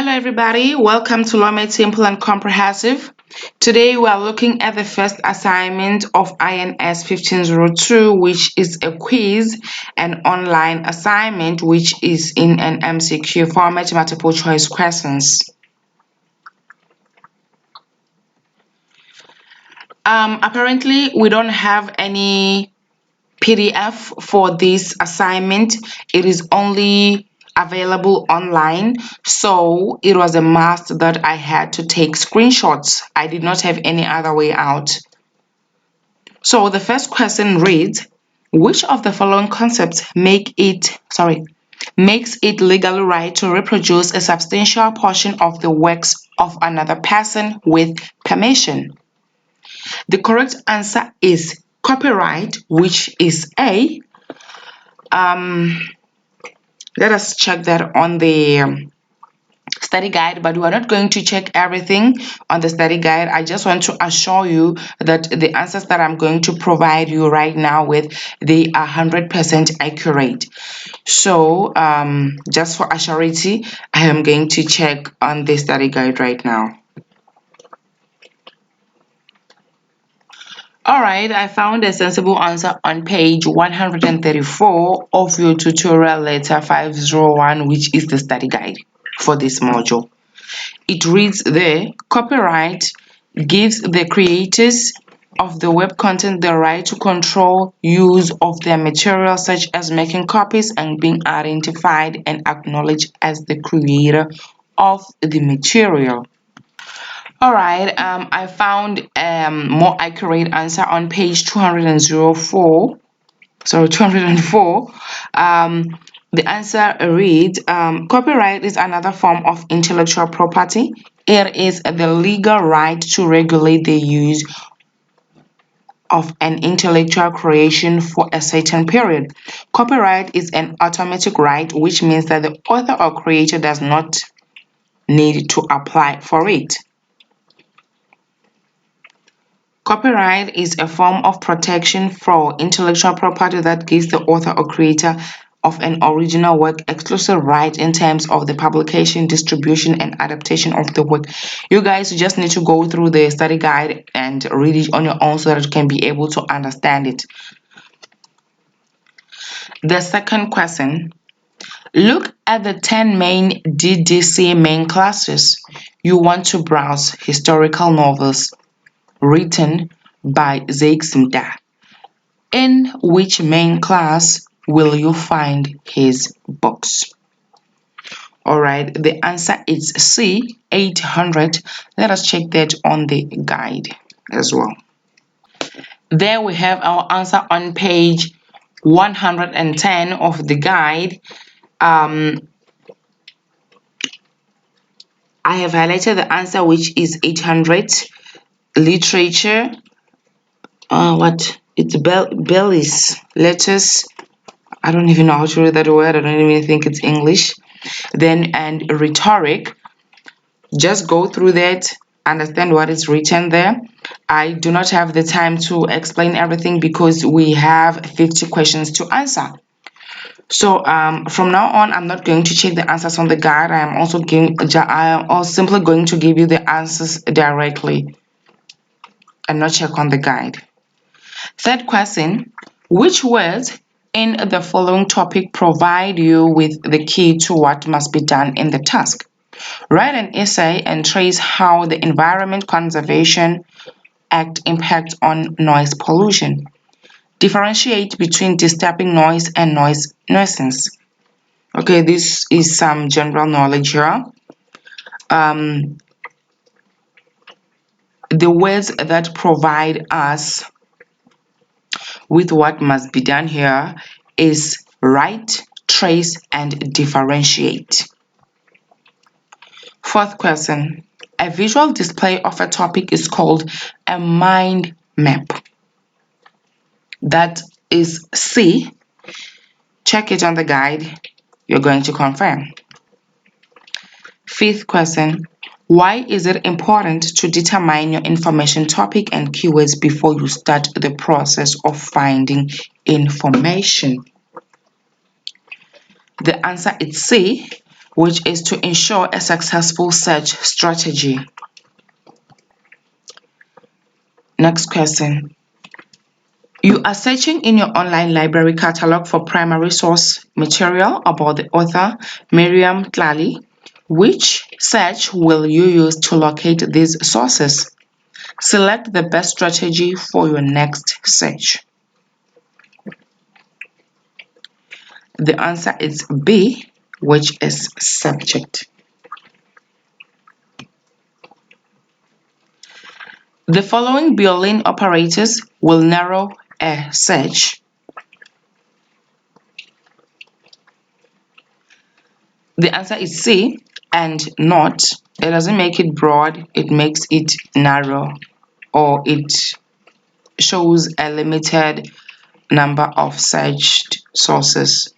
Hello everybody, welcome to Law Made Simple and Comprehensive. Today we are looking at the first assignment of INS1502, which is a quiz, an online assignment which is in an MCQ format, multiple choice questions. Apparently we don't have any PDF for this assignment. It is only available online, so it was a must that I had to take screenshots. I did not have any other way out. So the first question reads, which of the following concepts makes it legally right to reproduce a substantial portion of the works of another person with permission? The correct answer is copyright, which is A. Let us check that on the study guide, but we are not going to check everything on the study guide. I just want to assure you that the answers that I'm going to provide you right now with, they are 100% accurate. So just for assurity, I am going to check on the study guide right now. Alright, I found a sensible answer on page 134 of your tutorial letter 501, which is the study guide for this module. It reads there, copyright gives the creators of the web content the right to control use of their material, such as making copies and being identified and acknowledged as the creator of the material. Alright, I found more accurate answer on page 204. The answer reads, copyright is another form of intellectual property. It is the legal right to regulate the use of an intellectual creation for a certain period. Copyright is an automatic right, which means that the author or creator does not need to apply for it. Copyright is a form of protection for intellectual property that gives the author or creator of an original work exclusive right in terms of the publication, distribution, and adaptation of the work. You guys just need to go through the study guide and read it on your own so that you can be able to understand it. The second question. Look at the 10 main DDC main classes. You want to browse historical novels written by Zygmunt. In which main class will you find his books? Alright, the answer is C, 800. Let us check that on the guide as well. There we have our answer on page 110 of the guide. I have highlighted the answer, which is 800. Literature, it's Bellis letters. I don't even know how to read that word. I don't even think it's English. Then, and rhetoric. Just go through that, understand what is written there. I do not have the time to explain everything because we have 50 questions to answer. So from now on, I'm not going to check the answers on the guide. I am simply going to give you the answers directly and not check on the guide. Third question, which words in the following topic provide you with the key to what must be done in the task? Write an essay and trace how the Environment Conservation Act impacts on noise pollution. Differentiate between disturbing noise and noise nuisance. Okay, this is some general knowledge here. The words that provide us with what must be done here is write, trace, and differentiate. Fourth question. A visual display of a topic is called a mind map. That is C. Check it on the guide. You're going to confirm. Fifth question. Why is it important to determine your information topic and keywords before you start the process of finding information? The answer is C. which is to ensure a successful search strategy. Next question. You are searching in your online library catalog for primary source material about the author Miriam Tlali. Which search will you use to locate these sources? Select the best strategy for your next search. The answer is B, which is subject. The following Boolean operators will narrow a search. The answer is C, and not. It doesn't make it broad, it makes it narrow, or it shows a limited number of searched sources.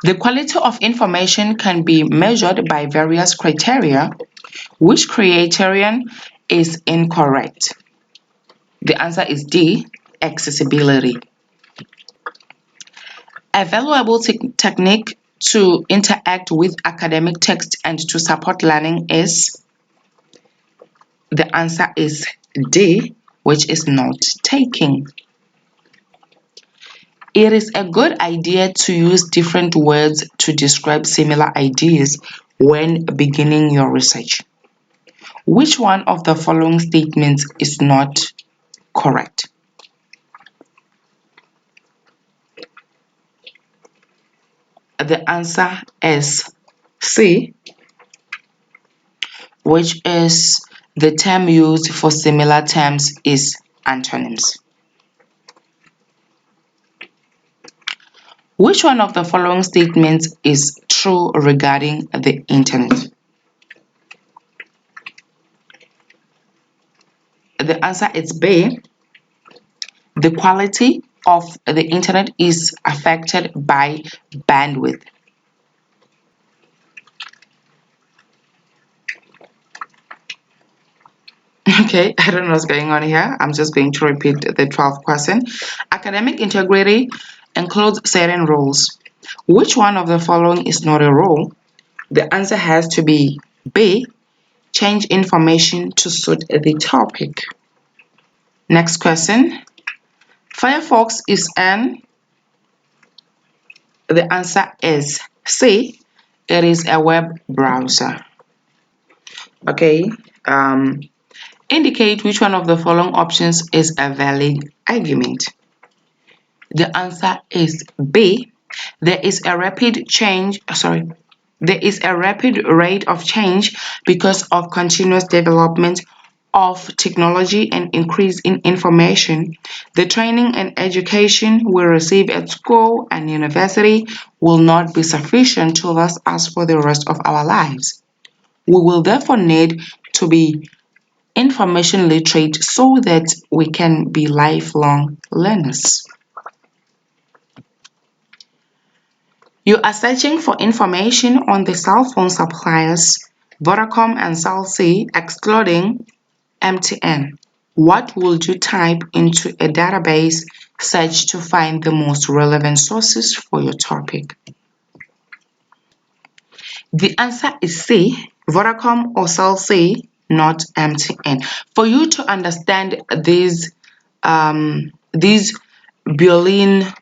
The quality of information can be measured by various criteria. Which criterion is incorrect? The answer is D, accessibility. A valuable technique to interact with academic text and to support learning is? The answer is D, which is note-taking. It is a good idea to use different words to describe similar ideas when beginning your research. Which one of the following statements is not correct? The answer is C, which is the term used for similar terms is antonyms. Which one of the following statements is true regarding the internet? The answer is B. The quality of the internet is affected by bandwidth. Okay, I don't know what's going on here. I'm just going to repeat the 12th question. Academic integrity includes certain rules. Which one of the following is not a rule? The answer has to be B. Change information to suit the topic. Next question. Firefox is an? The answer is C. It is a web browser. Okay. Indicate which one of the following options is a valid argument. The answer is B. There is a rapid rate of change because of continuous development of technology and increase in information. The training and education we receive at school and university will not be sufficient to last us for the rest of our lives. We will therefore need to be information literate so that we can be lifelong learners. You are searching for information on the cell phone suppliers Vodacom and Cell C, excluding MTN. What would you type into a database search to find the most relevant sources for your topic? The answer is C, Vodacom or Cell C, not MTN. For you to understand these Boolean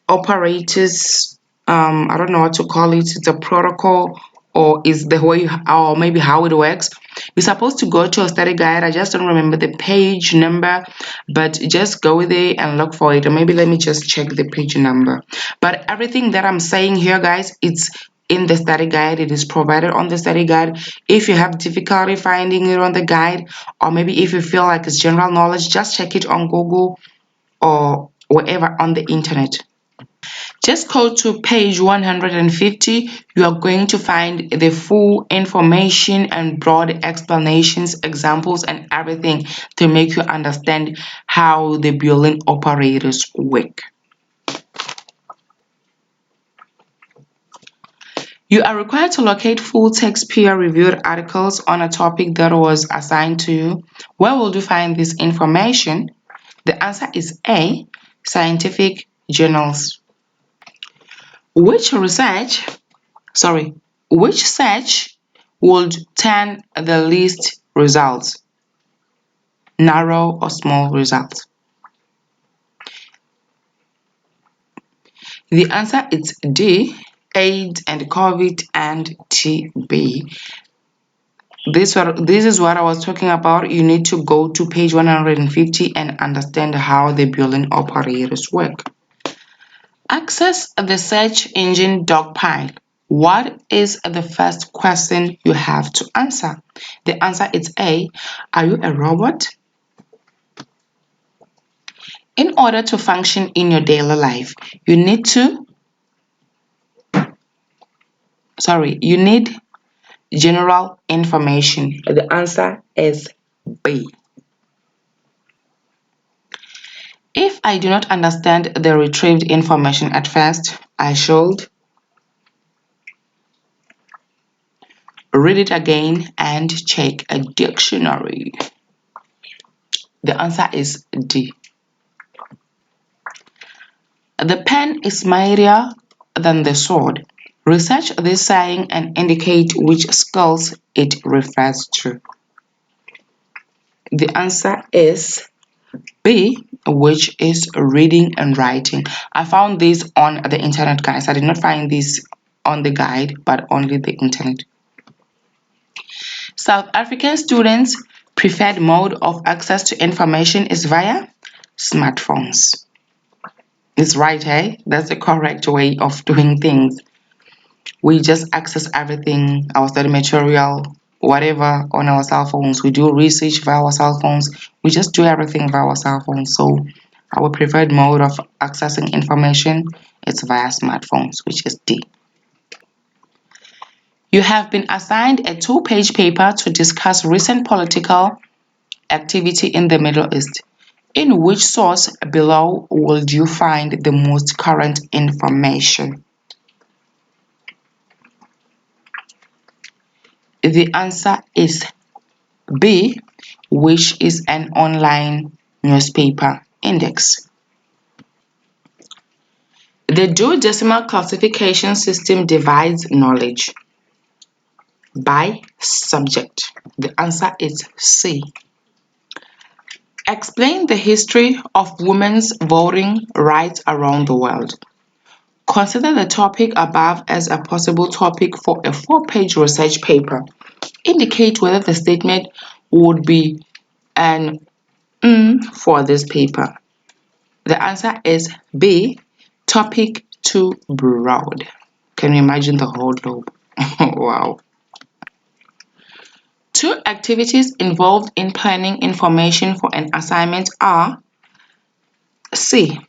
operators, I don't know what to call it, it's a protocol or is the way or maybe how it works. You're supposed to go to a study guide. I just don't remember the page number, but just go there and look for it. Or maybe let me just check the page number. But everything that I'm saying here, guys, it's in the study guide. It is provided on the study guide. If you have difficulty finding it on the guide, or maybe if you feel like it's general knowledge, just check it on Google or wherever on the internet. Just go to page 150. You are going to find the full information and broad explanations, examples, and everything to make you understand how the Boolean operators work. You are required to locate full-text peer-reviewed articles on a topic that was assigned to you. Where will you find this information? The answer is A, scientific journals. Which research Sorry, which search would turn the least results? Narrow or small results? The answer is D, AIDS and COVID and TB. This is what I was talking about. You need to go to page 150 and understand how the Boolean operators work. Access the search engine dogpile. What is the first question you have to answer? The answer is A. Are you a robot? In order to function in your daily life, you need general information. The answer is B. If I do not understand the retrieved information at first, I should read it again and check a dictionary. The answer is D. The pen is mightier than the sword. Research this saying and indicate which skills it refers to. The answer is B, which is reading and writing. I found this on the internet, guys. I did not find this on the guide, but only the internet. South African students' preferred mode of access to information is via smartphones. It's right, eh? That's the correct way of doing things. We just access everything, our study material, whatever, on our cell phones. We do research via our cell phones. We just do everything via our cell phones. So our preferred mode of accessing information is via smartphones, which is D. You have been assigned a 2-page paper to discuss recent political activity in the Middle East. In which source below would you find the most current information? The answer is B, which is an online newspaper index. The duodecimal classification system divides knowledge by subject. The answer is C. Explain the history of women's voting rights around the world. Consider the topic above as a possible topic for a 4-page research paper. Indicate whether the statement would be an for this paper. The answer is B, topic too broad. Can you imagine the whole globe? Wow. 2 activities involved in planning information for an assignment are C,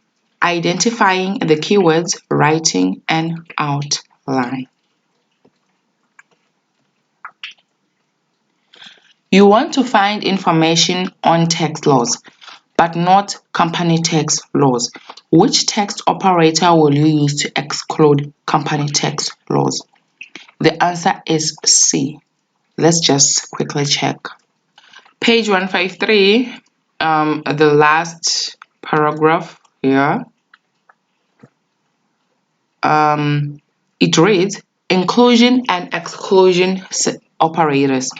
identifying the keywords, writing an outline. You want to find information on tax laws, but not company tax laws. Which text operator will you use to exclude company tax laws? The answer is C. Let's just quickly check. Page 153, the last paragraph here. It reads inclusion and exclusion operators.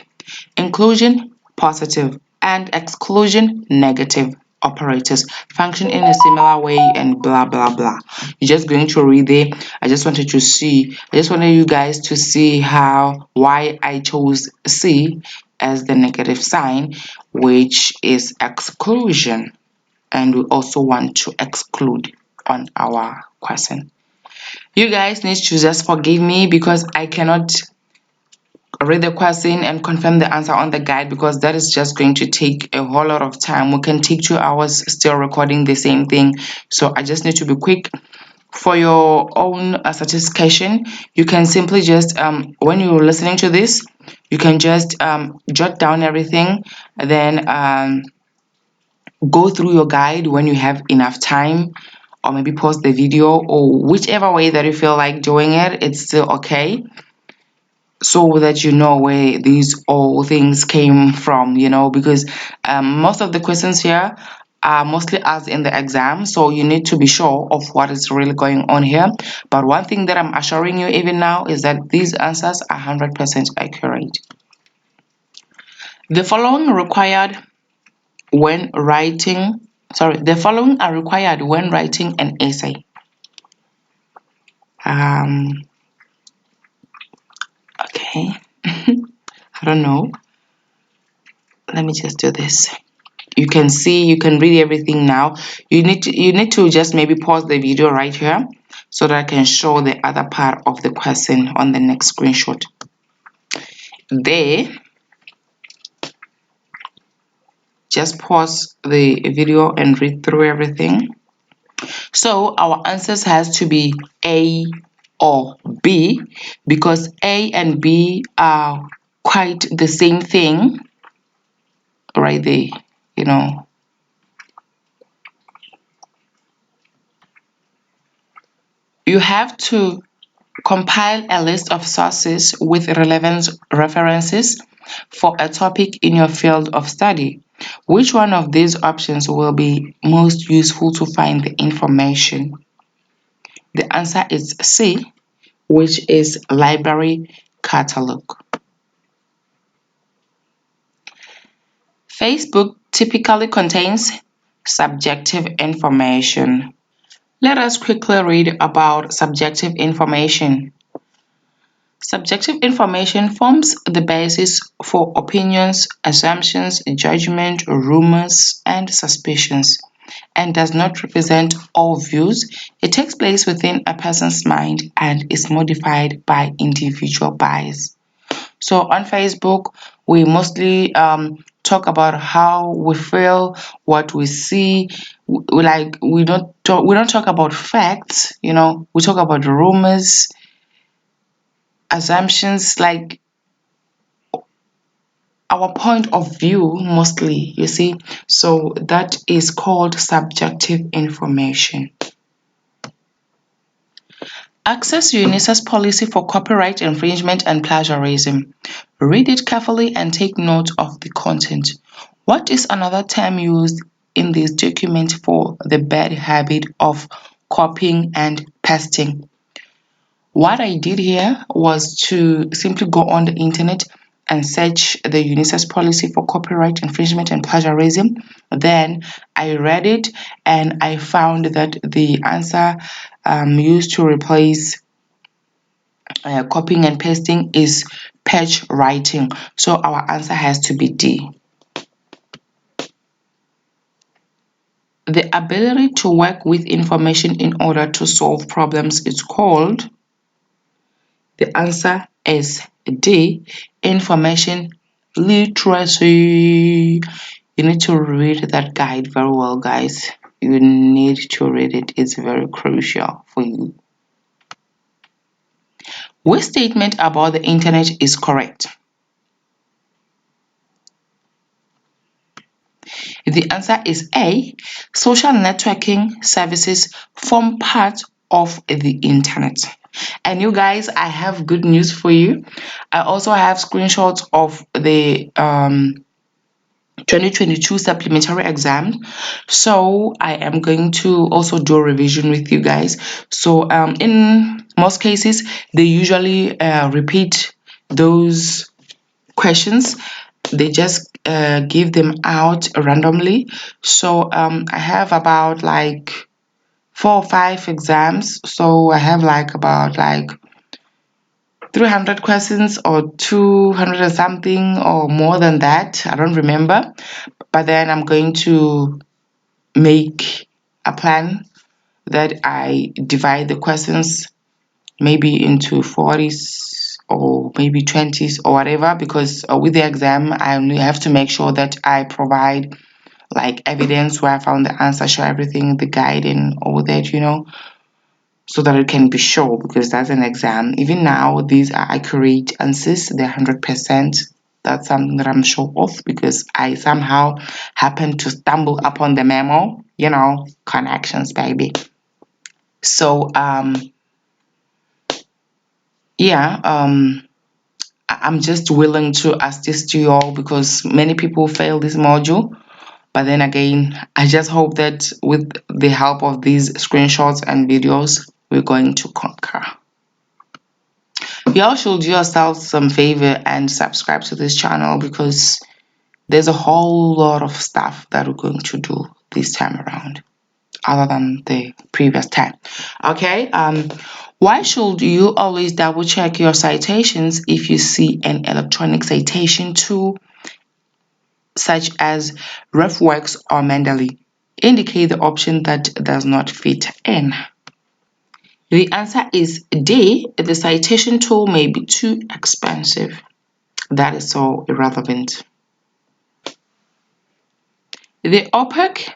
Inclusion positive and exclusion negative operators function in a similar way and blah blah blah. You're just going to read it. I just wanted you guys to see why I chose C as the negative sign, which is exclusion, and we also want to exclude on our question. You guys need to just forgive me because I cannot read the question and confirm the answer on the guide, because that is just going to take a whole lot of time. We can take 2 hours still recording the same thing. So I just need to be quick. For your own satisfaction, you can simply just when you're listening to this, you can just jot down everything, then go through your guide when you have enough time, or maybe pause the video, or whichever way that you feel like doing it, it's still okay, so that you know where these all things came from, because most of the questions here are mostly asked in the exam, so you need to be sure of what is really going on here. But one thing that I'm assuring you even now is that these answers are 100% accurate. The following required when writing, the following are required when writing an essay. Okay, I don't know. Let me just do this. You can see, you can read everything now. You need to just maybe pause the video right here so that I can show the other part of the question on the next screenshot. There, just pause the video and read through everything. So our answers has to be A or B, because A and B are quite the same thing right there, you know. You have to compile a list of sources with relevant references for a topic in your field of study. Which one of these options will be most useful to find the information? The answer is C, which is library catalog. Facebook typically contains subjective information. Let us quickly read about subjective information. Subjective information forms the basis for opinions, assumptions, judgment, rumors, and suspicions, and does not represent all views. It takes place within a person's mind and is modified by individual bias. So on Facebook, we mostly talk about how we feel, what we see. We don't talk about facts. We talk about rumors, assumptions, like our point of view mostly, you see. So that is called subjective information. Access UNISA's policy for copyright infringement and plagiarism. Read it carefully and take note of the content. What is another term used in this document for the bad habit of copying and pasting? What I did here was to simply go on the internet and search the UNISA's policy for copyright infringement and plagiarism. Then I read it and I found that the answer used to replace copying and pasting is page writing. So our answer has to be D. The ability to work with information in order to solve problems is called, the answer is D, information literacy. You need to read that guide very well, guys. You need to read it. It's very crucial for you. Which statement about the internet is correct? The answer is A. Social networking services form part of the internet. And you guys, I have good news for you. I also have screenshots of the 2022 supplementary exam. So I am going to also do a revision with you guys. So in most cases, they usually repeat those questions. They just give them out randomly. So I have about like 4 or 5 exams. So I have like about like 300 questions or 200 and something or more than that. I don't remember. But then I'm going to make a plan that I divide the questions maybe into 40s or maybe 20s or whatever, because with the exam I have to make sure that I provide like evidence where I found the answer, show everything, the guide and all that, so that it can be sure, because that's an exam. Even now, these are accurate answers, they're 100%. That's something that I'm sure of, because I somehow happened to stumble upon the memo, connections, baby. So yeah, I'm just willing to assist you all because many people fail this module. But then again, I just hope that with the help of these screenshots and videos, we're going to conquer. Y'all should do yourselves some favor and subscribe to this channel, because there's a whole lot of stuff that we're going to do this time around, other than the previous time. Okay, why should you always double check your citations if you see an electronic citation tool such as RefWorks or Mendeley? Indicate the option that does not fit in. The answer is D. The citation tool may be too expensive. That is so irrelevant. The OPEC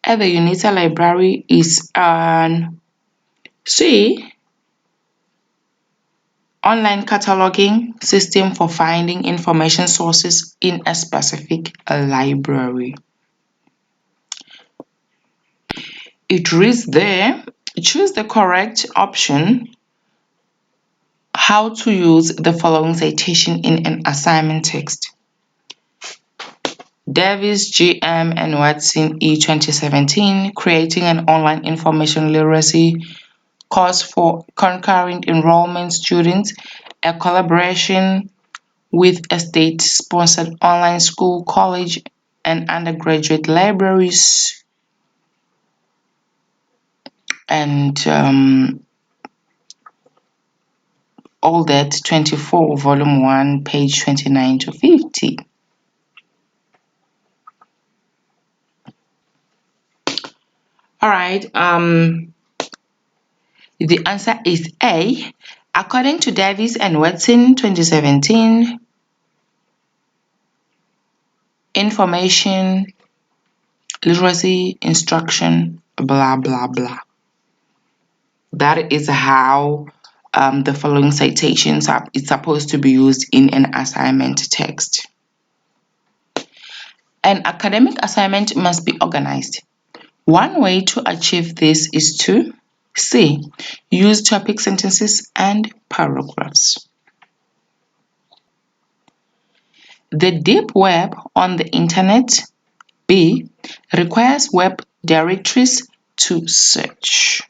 at the UNITA library is an C. Online cataloging system for finding information sources in a specific library. It reads there, choose the correct option. How to use the following citation in an assignment text. Davis, GM, and Watson, E. 2017, creating an online information literacy course for concurrent enrollment students, a collaboration with a state-sponsored online school, college, and undergraduate libraries, and all that, 24, volume 1, page 29 to 50. All right, the answer is A. According to Davis and Watson, 2017, information literacy instruction, blah, blah, blah. That is how the following citations are supposed to be used in an assignment text. An academic assignment must be organized. One way to achieve this is to C. Use topic sentences and paragraphs. The deep web on the internet. B. Requires web directories to search.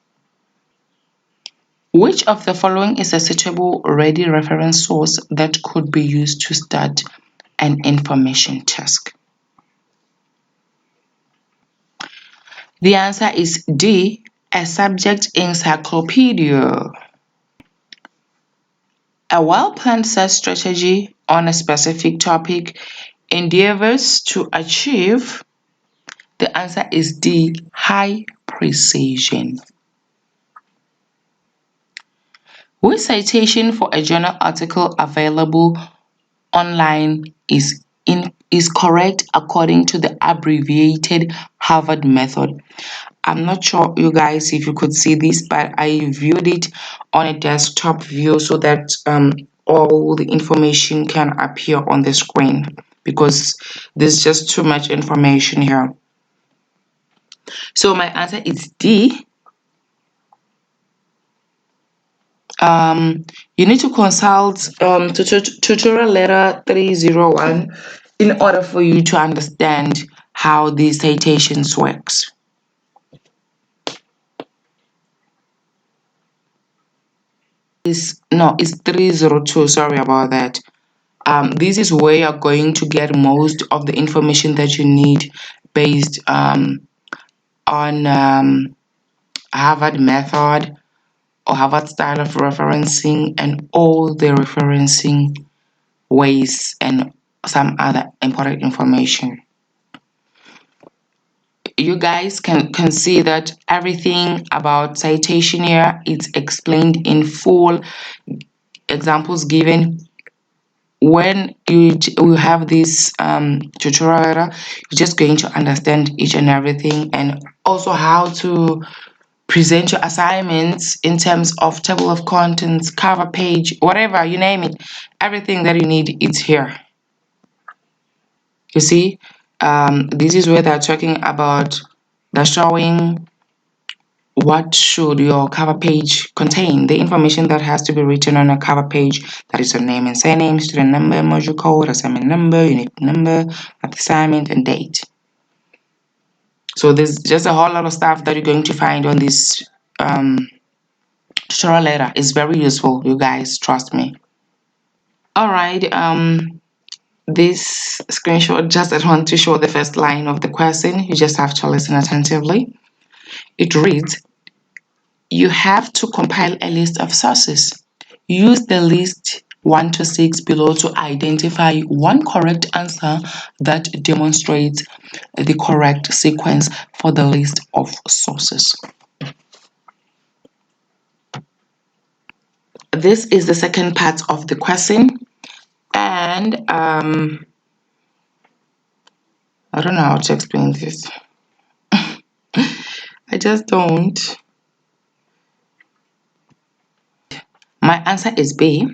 Which of the following is a suitable ready reference source that could be used to start an information task? The answer is D. A subject encyclopedia. A well-planned search strategy on a specific topic endeavors to achieve. The answer is D. High precision. Which citation for a journal article available online is correct according to the abbreviated Harvard method? I'm not sure, you guys, if you could see this, but I viewed it on a desktop view so that all the information can appear on the screen, because there's just too much information here. So my answer is D. You need to consult tutorial letter 301 in order for you to understand how these citations works. It's 302, sorry about that. This is where you're going to get most of the information that you need based on Harvard method or Harvard style of referencing and all the referencing ways and some other important information. You guys can see that everything about citation here is explained in full, examples given. When you have this tutorial letter, you're just going to understand each and everything, and also how to present your assignments in terms of table of contents, cover page, whatever, you name it. Everything that you need is here. You see, this is where they're talking about the showing what should your cover page contain, the information that has to be written on a cover page. That is your name and surname, student number, module code, assignment number, unit number, assignment, and date. So there's just a whole lot of stuff that you're going to find on this tutorial letter. It's very useful, you guys, trust me. All right, this screenshot just I want to show the first line of the question. You just have to listen attentively. It reads, you have to compile a list of sources. Use the list 1 to 6 below to identify one correct answer that demonstrates the correct sequence for the list of sources. This is the second part of the question, and I don't know how to explain this. I just don't. My answer is B.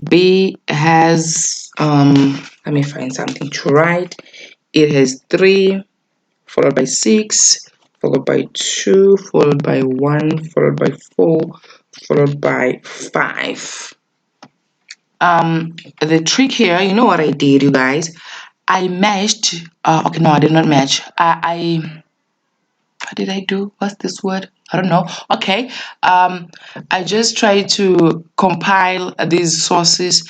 B has let me find something to write. It has 3 followed by 6 followed by 2 followed by 1 followed by 4 followed by 5. The trick here, you know what I did, you guys? I matched okay, no, I did not match. I what did I do? What's this word? I don't know. Okay. I just tried to compile these sources